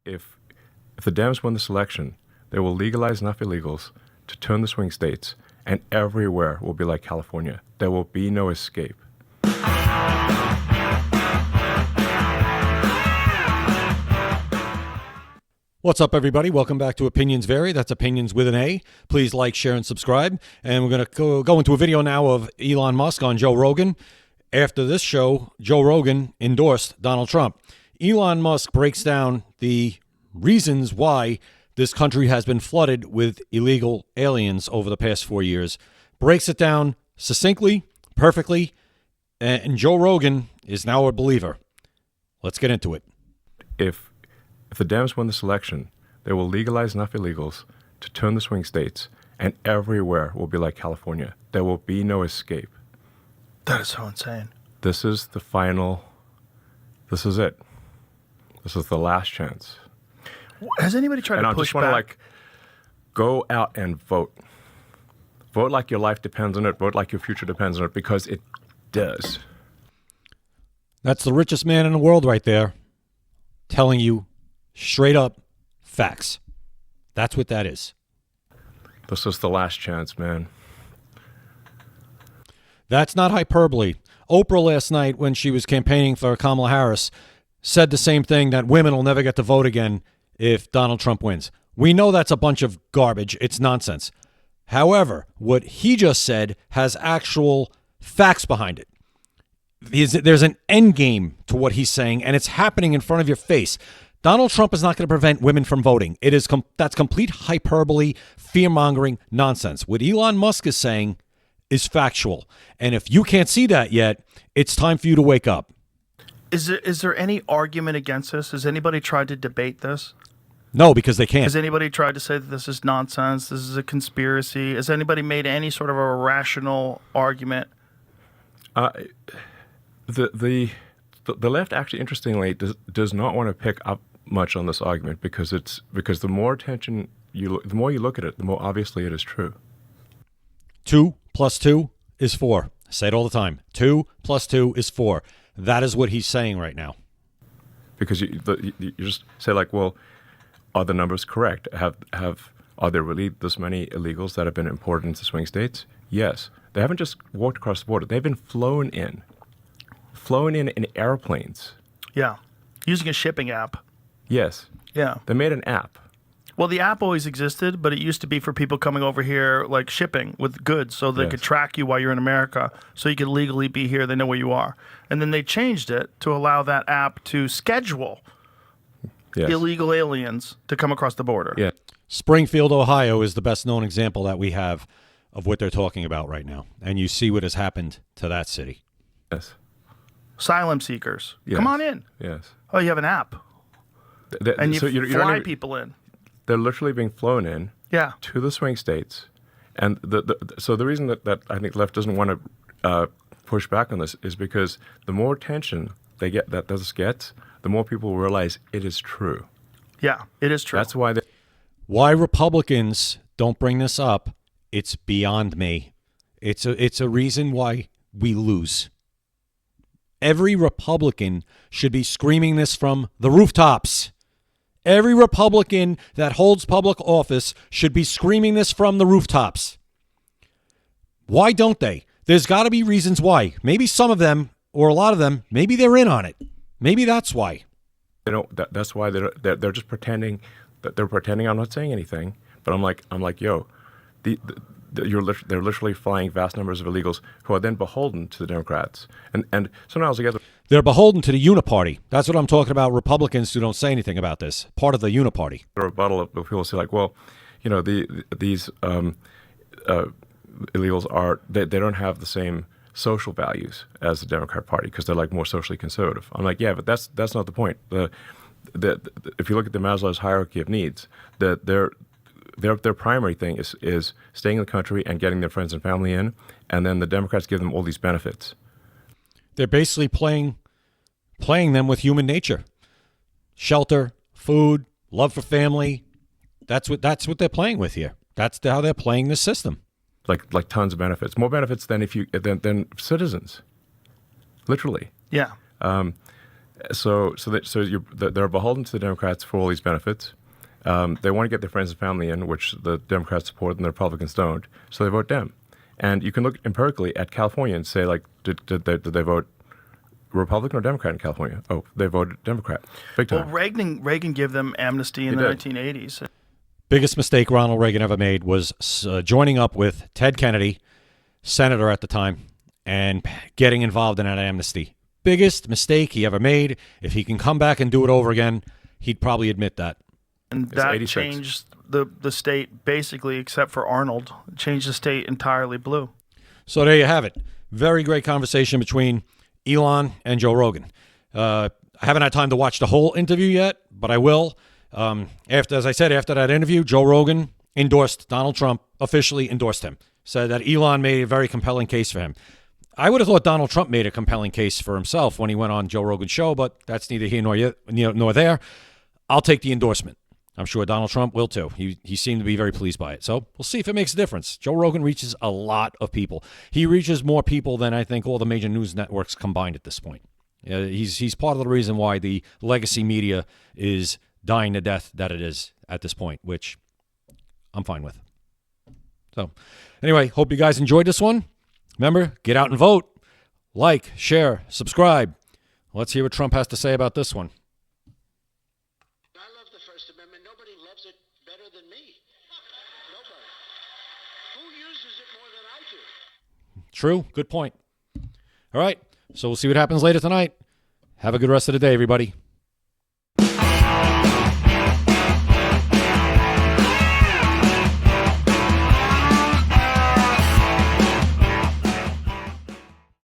If the Dems win this election, they will legalize enough illegals to turn the swing states, and everywhere will be like California. There will be no escape. What's up, everybody? Welcome back to Opinions Vary. That's Opinions with an A. Please like, share, and subscribe. And we're going to go into a video now of Elon Musk on Joe Rogan. After this show, Joe Rogan endorsed Donald Trump. Elon Musk breaks down the reasons why this country has been flooded with illegal aliens over the past 4 years. Breaks it down succinctly, perfectly, and Joe Rogan is now a believer. Let's get into it. If the Dems win this election, they will legalize enough illegals to turn the swing states, and everywhere will be like California. There will be no escape. That is so insane. This is the final. This is it. This is the last chance. Has anybody tried And to I push just want back? to go out and vote. Vote like your life depends on it. Vote like your future depends on it, because it does. That's the richest man in the world right there, telling you straight up facts. That's what that is. This is the last chance, man. That's not hyperbole. Oprah last night, when she was campaigning for Kamala Harris, said the same thing, that women will never get to vote again if Donald Trump wins. We know that's a bunch of garbage. It's nonsense. However, what he just said has actual facts behind it. There's an end game to what he's saying, and it's happening in front of your face. Donald Trump is not going to prevent women from voting. That's complete hyperbole, fear-mongering nonsense. What Elon Musk is saying is factual. And if you can't see that yet, it's time for you to wake up. Is there any argument against this? Has anybody tried to debate this? No, because they can't. Has anybody tried to say that this is nonsense, this is a conspiracy? Has anybody made any sort of a rational argument? The left actually, interestingly, does not want to pick up much on this argument, because the more attention the more you look at it, the more obviously it is true. 2 + 2 is 4. I say it all the time. 2 + 2 is 4. That is what he's saying right now. Because you just say, like, well, are the numbers correct? Are there really this many illegals that have been imported into swing states? Yes. They haven't just walked across the border. They've been flown in airplanes. Yeah. Using a shipping app. Yes. Yeah. They made an app. Well, the app always existed, but it used to be for people coming over here, like shipping with goods, so they could track you while you're in America, so you could legally be here. They know where you are. And then they changed it to allow that app to schedule illegal aliens to come across the border. Yeah. Springfield, Ohio is the best known example that we have of what they're talking about right now. And you see what has happened to that city. Yes. Asylum seekers. Yes. Come on in. Yes. Oh, you have an app. And you you fly people in. They're literally being flown in to the swing states. And so the reason that I think the left doesn't want to push back on this is because the more attention that this gets, the more people will realize it is true. Yeah, it is true. That's why Why Republicans don't bring this up, it's beyond me. It's a reason why we lose. Every Republican should be screaming this from the rooftops. Every Republican that holds public office should be screaming this from the rooftops. Why don't they? There's got to be reasons why. Maybe some of them, or a lot of them, maybe they're in on it. Maybe that's why. they don't. That's why they're just pretending that they're pretending I'm not saying anything. But I'm like, yo, they're literally flying vast numbers of illegals who are then beholden to the Democrats. And sometimes I guess they're beholden to the uniparty. That's what I'm talking about. Republicans who don't say anything about this. Part of the uniparty. a rebuttal of people say, like, well, you know, these illegals are they don't have the same social values as the Democrat Party because they're like more socially conservative. I'm like, yeah, but that's not the point. If you look at the Maslow's hierarchy of needs, their primary thing is staying in the country and getting their friends and family in, and then the Democrats give them all these benefits. They're basically playing them with human nature. Shelter, food, love for family. That's what they're playing with here. That's how they're playing this system. Like tons of benefits, more benefits than than citizens, literally. Yeah. They're beholden to the Democrats for all these benefits. They want to get their friends and family in, which the Democrats support and the Republicans don't. So they vote Dem. And you can look empirically at California and say, like, did they vote Republican or Democrat in California? Oh, they voted Democrat. Big time. Well, Reagan gave them amnesty in the 1980s. Biggest mistake Ronald Reagan ever made was joining up with Ted Kennedy, senator at the time, and getting involved in that amnesty. Biggest mistake he ever made. If he can come back and do it over again, he'd probably admit that. And that changed the state basically, except for Arnold, changed the state entirely blue. So there you have it. Very great conversation between Elon and Joe Rogan. I haven't had time to watch the whole interview yet, but I will. As I said, after that interview, Joe Rogan endorsed Donald Trump, officially endorsed him, said that Elon made a very compelling case for him. I would have thought Donald Trump made a compelling case for himself when he went on Joe Rogan's show, but that's neither here nor there. I'll take the endorsement. I'm sure Donald Trump will too. He seemed to be very pleased by it. So we'll see if it makes a difference. Joe Rogan reaches a lot of people. He reaches more people than I think all the major news networks combined at this point. He's part of the reason why the legacy media is dying to death that it is at this point, which I'm fine with. So anyway, hope you guys enjoyed this one. Remember, get out and vote. Like, share, subscribe. Let's hear what Trump has to say about this one. I love the First Amendment. Nobody loves it better than me. Nobody. Who uses it more than I do? True. Good point. All right. So we'll see what happens later tonight. Have a good rest of the day, everybody.